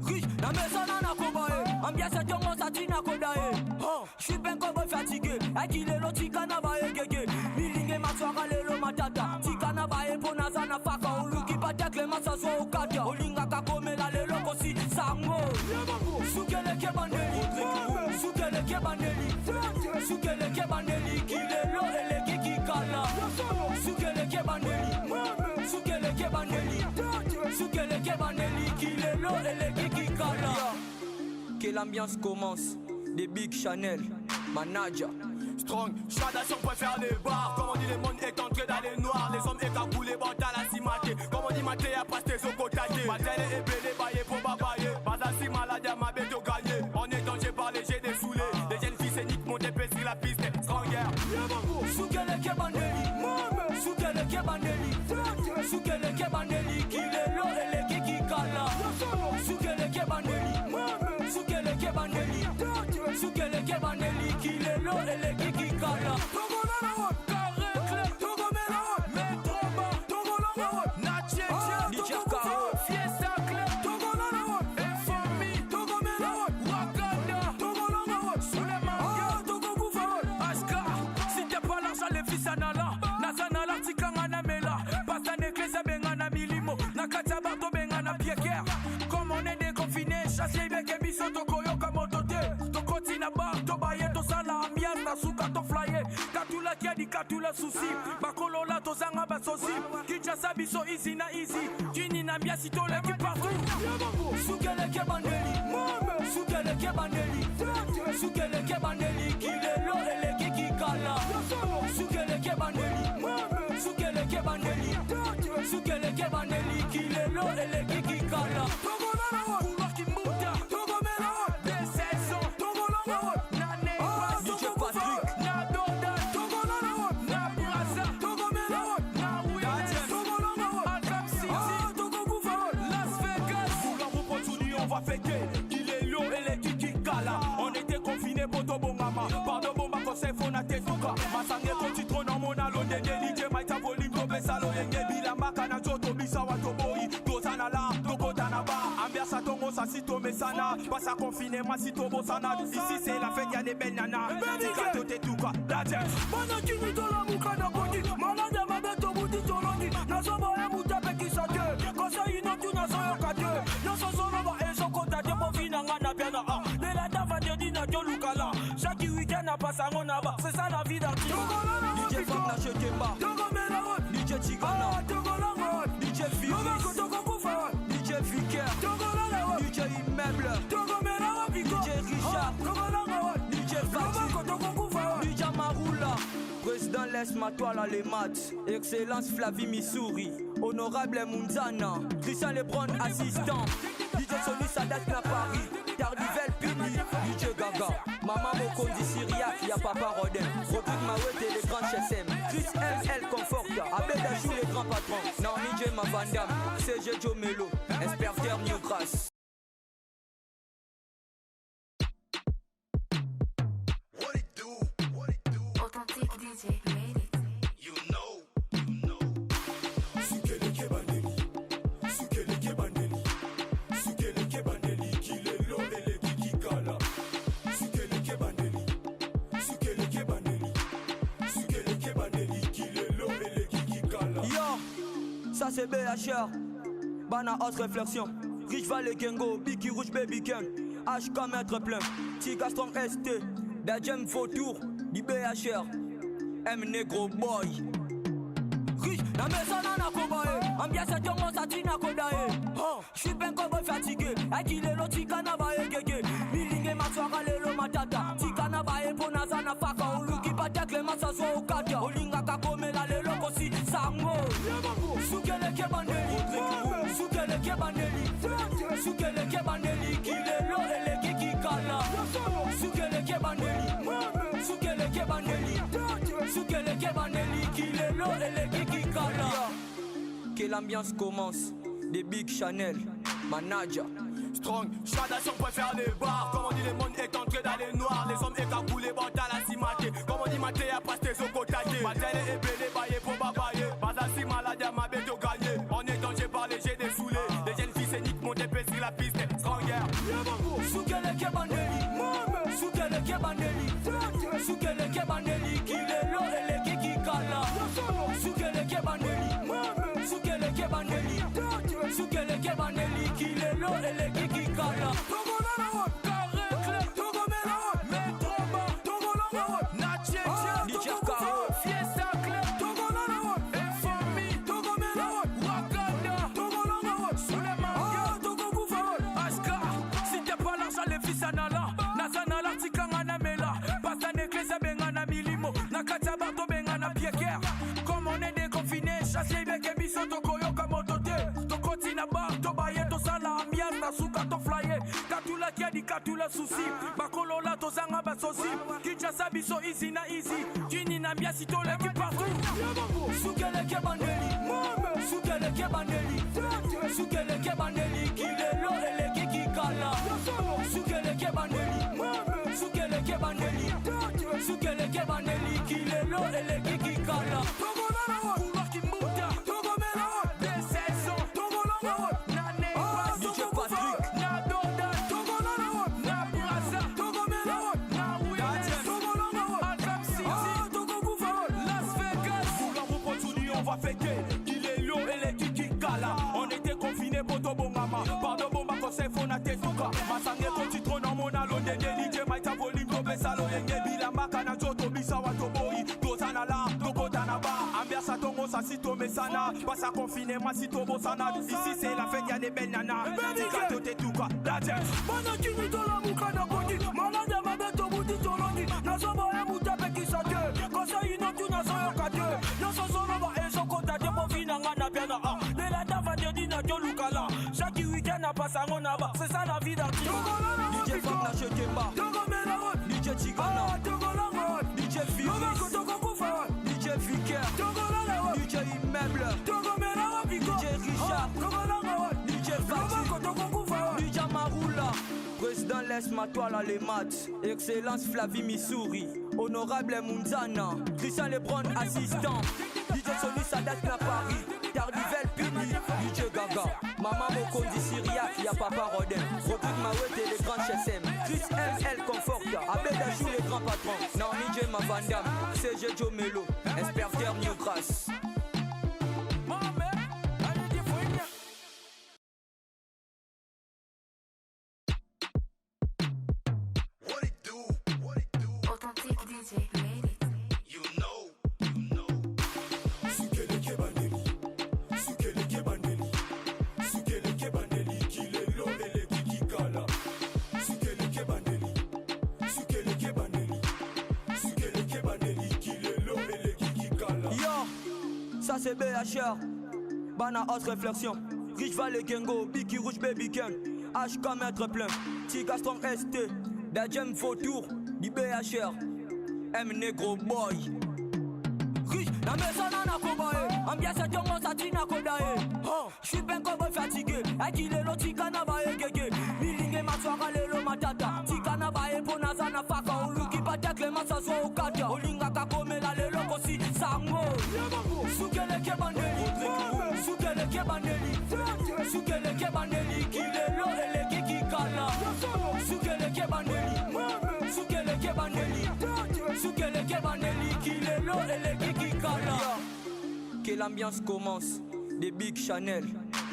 Rich, la maison n'a kobaye. Ambiance de mon satina kodaye. J'suis ben cowboy fatigué. Akile lo tika na baye gege. Milinge maswara lelo matata. Tika na baye ponaza na faka. Uluki patek le masaso ukata. Olinga kakome la lelo kosi sango. Sukele kebandeli. Sukele kebandeli. Sukele kebandeli. Kilelo eleki kikala. Sukele kebandeli. Sukele kebandeli. Sukele kebandeli. Kilelo eleki kikala. Que l'ambiance commence. Des Big Chanel, Manager. Strong, Chadation peut faire des bars. Comme on dit, le monde est entré dans les noirs. Les hommes écarcoulés, bon, t'as la cimaté. Comme on dit, maté, y'a pas tes okotaté. Matel est belé, baillé pour babayer. Pas si malade, y'a ma bête au gagné. On est danger par les jets des saoulés. Les jeunes filles scéniques montent épais sur la piste. Stronger. Soukele Kebandeli. Soukele Kebandeli. Soukele Kebandeli. Kilelo, ele kiki kala. Soukele Kebandeli. Soukele Kebandeli. Soukele Kebandeli. Kilelo, ele kiki kala. Togo la route, carré clair. Togo me la route, métro bas. Togo la route, Natchez, Togo Fiesta clair. Togo la route, Infamie. Togo me la route, Wakanda. Togo la route, Suleiman. Togo Goufa Aska. Si t'es pas l'argent, les fils anala. Nazana l'artikanga na mela. Pasta necklace bengana milimo. Nakata bato bengana pieker. Comme on est déconfiné, chasse les becs et biso tokoyo comme otote. Tokotina bar, tobaye, tosala ambiance, nasuka to flyer. Katula kiadi katula souci. Bakolola tozanga basosi. Kinshasa biso easy na easy. Kini na mbiasi tole ki partout. Soukele Kebandeli. Soukele Kebandeli. Soukele Kebandeli. Kilelo ele kiki kala. Soukele Kebandeli. Soukele Kebandeli. Soukele Kebandeli. Kilelo ele kiki kala. Togo la route, couloir qui mouta. Togo me la route, des saisons. Togo la route, Nane, DJ Patrick, Na Donda. Togo la route, Na Braza. Togo me la route, Na Willis. Togo la route, Arkham City. Togo Goufa Las Vegas. Pour la route continue, on va fêter. Il est long et les kiki kala. On était confinés pour Tobongama. Pardon, bomba, conseil, fona tezuka. Masange, petit trône en monalo. Dende, DJ, Maïta, Volim, Tobe, Salo, Yenge, Bila, Makana, Joto, Bisawa, Toboi. Dozana la, Tokotana ba. Ambiance à Tongo, ça sito mesana. Pas à confiner, ma sito bosana. Ici c'est la fête, y'a des belles nanas. Tika tote tuka, dajem. Mana kini tola muka na bodi. Malade ma beto budi toloni. Naso ba e muta peki sa de. Kosa ino tu naso yo kade. Naso solo ba e soko tate po fina ngana piana. Nela dava de dina jolukala. Chaque week-end a passé en aba. C'est ça la vie d'artiste. DJ Fak na chekemba. Togo me la route. DJ Chigana. Togo la route. DJ Firis. Togo Goufa. DJ Vicker. Togo la route. DJ Immeuble. Togo me la route. DJ Richard. Togo la route. DJ Fati. Togo Goufa. DJ Maroula. Président laisse-moi toile les maths. Excellence Flavie Missouri. Honorable Munzana. Christian Lebron assistant. DJ Sony Sadat na Paris. Tardivel Pini. DJ Gaga. Maman Mokondi Syriac. Y'a Papa Rodin. Rodrigue Mawete les grands CSM. Chris ML Conforta. Abedachou les grands patrons. Naomi J. Mavandam. CG Joe Melo. Inspecteur Newgrass. Authentique DJ made it. You know. Sukele Kebandeli. Sukele Kebandeli. Sukele Kebandeli. Kilelo ele kiki kala. Ça c'est BHR, Bana House Réflexion. Rich Valley Kengo, Biki Rouge Baby Ken. HK Maître Plein, Tika Strong ST. Dajem Fautour, du BHR. M Negro Boy. Rich, la maison n'a kobaye. Ambiance à Diomo Satina Kodaye. J'suis ben comme fatigué. Akile lo Tika na baye gege. Milinge maswara lelo matata. Tika na baye ponaza na faka. Oluki patek le masa zo okata. Olinga kakome la lelo kosi sango. Sukele kebandeli. Sukele kebandeli. Sukele kebandeli. Kilelo eleki kikala. Sukele kebandeli. Sukele kebandeli. Sukele kebandeli. Kilelo eleki kikala. Que l'ambiance commence. Des Big Chanel, manager. Strong, Chadation préfère les bars. Comme on dit, le monde est entré dans les noirs. Les hommes écarboulés, bantal à cimaté. Comme on dit, maté à passer au côté. Matel est ébélé, baillé pour babayer. Pas assez malade à ma bête au gagné. On est danger par les jets désoulés. Les jeunes filles scéniques montent épais sur la piste. Stronger. Soukele Kebandeli. Soukele Kebandeli. Soukele Kebandeli. Kilelo eleki kikala. Soukele Kebandeli. Soukele Kebandeli. Soukele Kebandeli. Kilelo eleki kikala. Togo na road, carré clair. Togo me la road, métro bas. Togo na road, Natchez, DJ Karo, Fiesta clair. Togo na road, Infamie. Togo me la road, Wakanda. Togo na road, Suleiman. Togo Goufa road, Aska. Si t'es pas l'argent, les fils anala. Nazanala, tikangana mela. Pasta neklesa bengana milimo. Nakata bato bengana pieker. Comme on est déconfiné, chassé beke biso tokoyo kamotote. Tokotina bar, tobaye tosala ambiance na suka to flyer. Katula kiadi katula susi. Bakolo la tozanga basosi. Kinshasa biso easy na easy. Jini na ambiance tole ki partout. Soukele kebandeli. Soukele kebandeli. Soukele kebandeli. Kilelo eleki kikala. Soukele kebandeli. Soukele kebandeli. Soukele kebandeli. Kilelo eleki kikala. Togo na road. Couloir qui mouta. Togo me la road. Des saisons. Togo na road. Nane Pass. DJ Patrick. Na Doda. Togo na road. Na Brasa. Togo me la road. Na Williams. Togo na road. Alcam City. Togo Goufa road. Las Vegas. Pour la reconstruire, on va fêter. Kilelo eleki kikala. On était confinés pour Tobongama. Pardon bomba conseil fona tezuka. Masange kontitro na mona lo de DJ Maita volume to besalo yenge bila makana joto bisa watoboi. Dozana la, dokotana ba. Ambiance tongo sa sito mesana. Passa confiné ma sito bosana. Ici c'est la fête y'a des belles nanas. Tika to tetuka, dajem. Mana kini to la muka na bodi. Malade ma beto budi toloni. Nasoba e muta peki sa te. Kosa ino tu na soyo kate. Yoso solo ba e sokota te po fina ngana piana. De la tava de dina to lukala. Chaque week-end a passé à mon abat. C'est ça la vie d'artiste. DJ Fab na Chekemba. Togo me la road. DJ Tigana. Togo la road. DJ Firis. Togo Goufa road. DJ Vicker. Togo la road. DJ Immeuble. Togo me la road. DJ Richard. Togo la road. DJ Fatih. Togo Goufa road. DJ Maroula. Président laisse-moi toile à les maths. Excellence Flavie Missouri. Honorable Munzana. Christian Lebron assistant. DJ Sony Sadat na Paris. Tardivel Pini. DJ Gaga. Maman Mokondi Syriac, y'a Papa Rodin. Rodrigue Mawete, les grands HSM. Chris ML Conforta. Abedachou, les grands patrons. Naomi J. Mavandam. CG Joe Melo. Inspecteur Newgrass. Authentique DJ, made it. You know. Sukele Kebandeli. Sukele Kebandeli. Sukele Kebandeli. Kilelo eleki kikala. Sukele Kebandeli. Sukele Kebandeli. Sukele Kebandeli. Kilelo eleki kikala. Yo, ça c'est BHR. Bana House Réflexion. Rich Valley Kengo, Biki Rouge Baby Ken. HK Maître Plein, Tika Strong ST. Dajem Fautour, du BHR. M Negro Boy. Rich, la maison n'a kobaye. Ambiance à Diomo Satina Kodaye. J'suis ben comme fatigué. Akile lo Tika na baye gege. Milinge maswara lelo matata. Tika na baye ponaza na faka. Oluki patek le masa zo okata. Olinga kakome la lelo kosi sango. Soukele Kebandeli. Soukele Kebandeli. Soukele Kebandeli. Kilelo eleki kikala. Soukele Kebandeli. Soukele Kebandeli. Soukele Kebandeli. Kilelo eleki kikala. Que l'ambiance commence. des Big Chanel,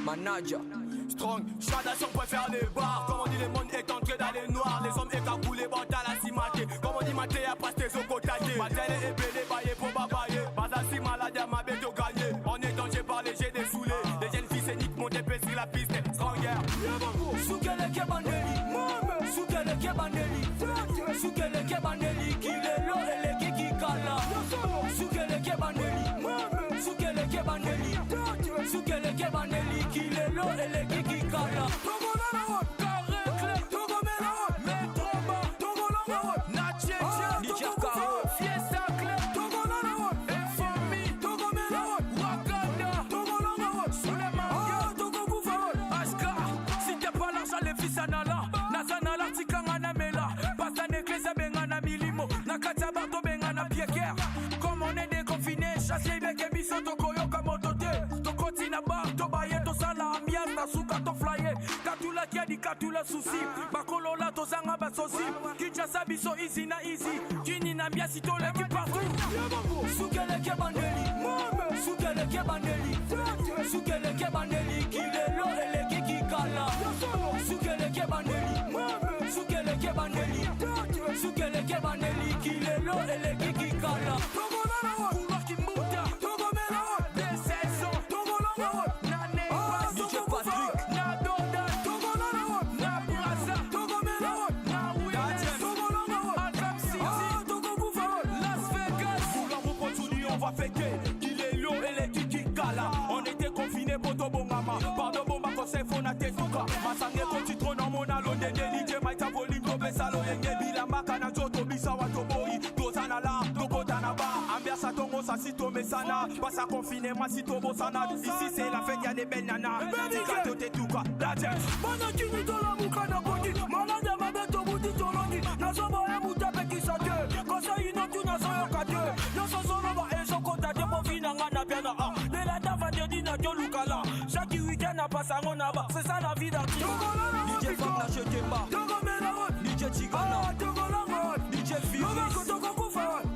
manager. Strong, Chadation préfère les bars. Comme on dit, le monde est entré dans les noirs. Les hommes écagoulés, bon, à la cimaté. Comme on dit, maté, à passer au côté. Matel est ébélé, baillé pour babayer. Bazassi, malade, à ma bête au gagné. On est danger par les jets des saoulés. Les jeunes filles scéniques montent épais sur la piste. Stronger. Soukele Kebandeli, Soukele Kebandeli, Soukele Kebandeli, qui est l'eau et les kiki kala. Soukele Kebandeli, Soukele Kebandeli, Soukele Kebandeli, qui est l'eau et les kiki kala. Comme on est déconfiné, chassé bec et biso tokoyo comme ototé. Tokoti na bar, tobaye, tosala ambiance, na souka to flyer. Katula kiadi, katula souci. Bakolo la tozanga basosi. Kinshasa biso easy na easy. Kini na biasi tole qui partout. Soukele Kebandeli, Soukele Kebandeli, Soukele Kebandeli, qui est l'eau et les kiki kala. Soukele Kebandeli, Soukele Kebandeli, Soukele Kebandeli, qui est l'eau et les kiki kala. Couloir qui monte, des saisons, DJ Patrick, na Donda, na Brasa, na Williams, Arkham City, Las Vegas. Vouloir vous continuer, on va fêter. Qu'il est l'eau et les kiki kala. On était confinés pour Tobo Mama. Pardon, bon, ma conseil, faut na tezuka. Masange ko citron dans mon alon de DJ Maïta Voling, Tobe Salo, Yenge, Bila Makana, Joto, Bisa, Watoboi, Dozana la, Dokotana ba. Ambiasa Tongo, Sasito, Mesana. Passa confiné, Masito, Bosana. Ici, c'est la fête, y'a des belles nanas. Tika, Tote, Tuka, la James. Manakini tola mukana bodi, malade mabeto budi tolongi. Nasoba e mutape kisate, kosa inotu nasoyo kate. Nasosolo ba e sokota te bovina ngana biana a. De la tava de dina jolukala. Chaque week-end a passé en aba. C'est ça la vie d'artiste. DJ Fab n'a jeté pas. DJ Tigana, DJ Firis,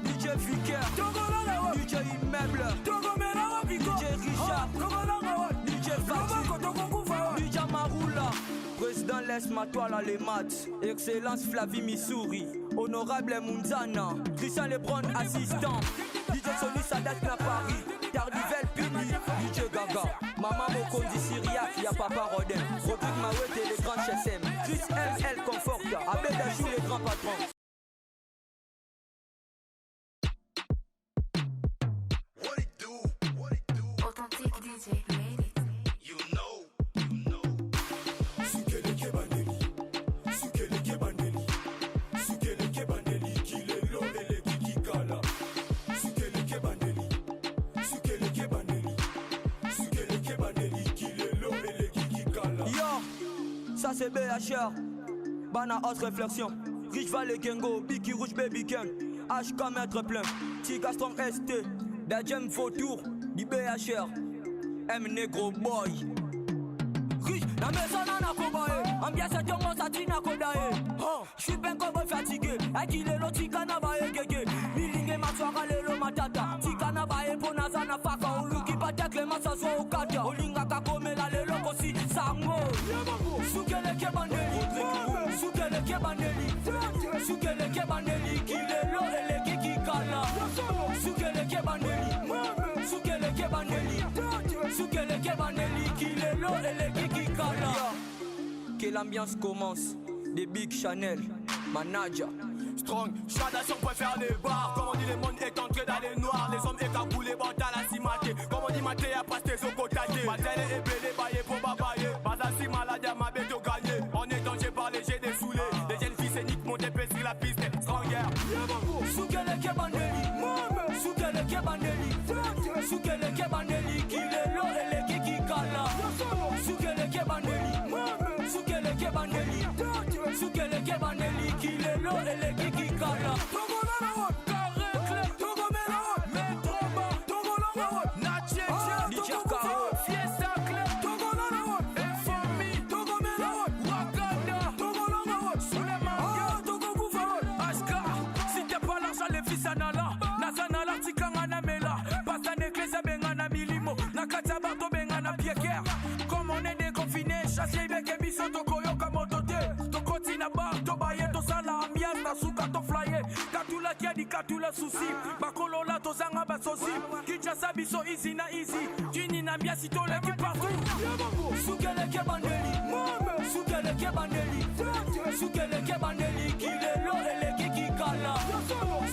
DJ Vicker, DJ Immeuble, DJ Richard, DJ Fatih, DJ Maroula. Président laisse-moi toile les maths. Excellence Flavie Missouri. Honorable Munzana. Christian Lebron assistant. DJ Sony Sadat na Paris. Tardivel Pini. DJ Gaga. Maman Mokondi Syriac. Y'a Papa Rodin. Rodrigue Mawet et les grands HSM. Chris ML Conforta. Abed Achou les grands patrons. Authentique DJ, made it. Soukele Kebandeli, Soukele Kebandeli, Soukele Kebandeli, qu'il est l'eau et les kiki kala. Soukele Kebandeli, Soukele Kebandeli, Soukele Kebandeli, qu'il est l'eau et les kiki kala. Yo, ça c'est BHR. Bana haute réflexion. Rich Valley Kengo, Biki Rouge Baby Ken. HK Maître plein. Tika Strong ST. Dajem Fautour. Di BHR. M Negro Boy. Rich, la maison n'a kobaye. Ambiance c'est ton mot, ça tina kodaye. J'suis ben cowboy fatigué. Akile lo tika na baye gege. Milinge maswaka lelo matata. Tika na baye ponaza na faka. Uluki patek le masa so ukata. Olinga kakome la lelo kosi sango. Soukele Kebandeli, Soukele Kebandeli, Soukele Kebandeli, qui est l'eau et les kiki kala. Soukele Kebandeli, Soukele Kebandeli, Soukele Kebandeli, qui est l'eau et les kiki kala. Que l'ambiance commence, des Big Chanel, manager. Strong, Chadation préfère les bars. Comme on dit, le monde est entré dans les noirs. Les hommes écagoulés, bon, à la cimaté. Comme on dit, maté, à passer au côté. Matel est ébélé, baillé pour babayer. Bazassi, malade, à ma bête au gagné. On est danger par les jets des saoulés. Les jeunes filles scéniques montent épais sur la piste. Stronger. Soukele Kebandeli, Soukele Kebandeli, Soukele Kebandeli, qui est l'eau et les kiki kala. Soukele Kebandeli, Soukele Kebandeli, Soukele Kebandeli, qui est l'eau et les kiki kala. Nazana la tikanga na mela. Pasta neklesa benga na milimo. Nakata bato benga Nika tous les soucis Bakolola tozanga basosi Kinshasa biso easy na easy Jini na biasi toleki partout Sukeleke bandeli Sukeleke bandeli Sukeleke bandeli Kilelo eleki kikala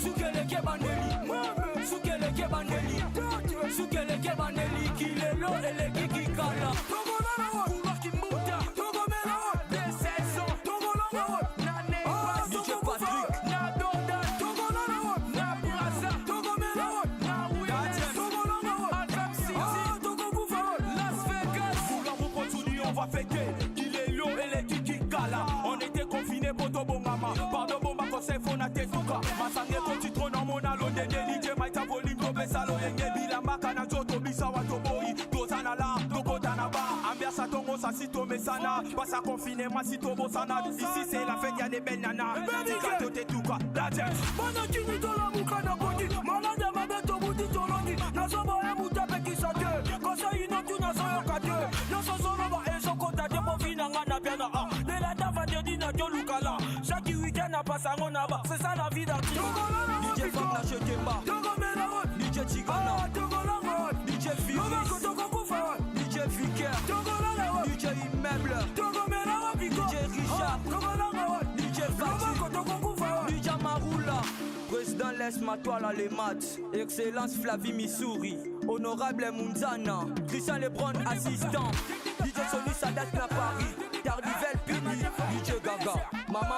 Sukeleke bandeli Sukeleke bandeli Sukeleke bandeli Kilelo eleki kikala Couloir qui mouta Togomela Des saisons Togolonga Nane DJ Patrick Na Doda Togolonga Na Brasa Togomela Na Williams Togolonga Attack City Togokoufa Las Vegas Couloir vous continue on va fêter Kilelo eleki kikala On était confinés pour Tobongama Pardon bomba conseil fona tetuka Masange kontitro na mona lo dede DJ Maita volume tobe salo yenge bilamba kana joto bisa watoboi Dozana la dokotana ba Ambiasa tongo sa sito mesana Pasa confiné ma sito bosana Ici c'est la fête y'a des belles nanas Tika tote tuka la jet Bana kini tola muka na bodi Malada mabeto budi tolongi Nasoba ya mutape kisate Kosa inotu nasoyo kate Naso solo ba eso kota Debo vina ngana piana Nela dava dedi na jolukala Chaque week-end a passé en aba C'est ça la vie d'artiste DJ Fak na Chekemba DJ Tigana DJ Firis DJ Vicker DJ Immeuble DJ Richard DJ Fatih DJ Maroula Président laisse-moi toile les maths Excellence Flavie Missouri Honorable Munzana Christian Lebron assistant DJ Sony Sadat na Paris Tardivel Pini DJ Gaga Maman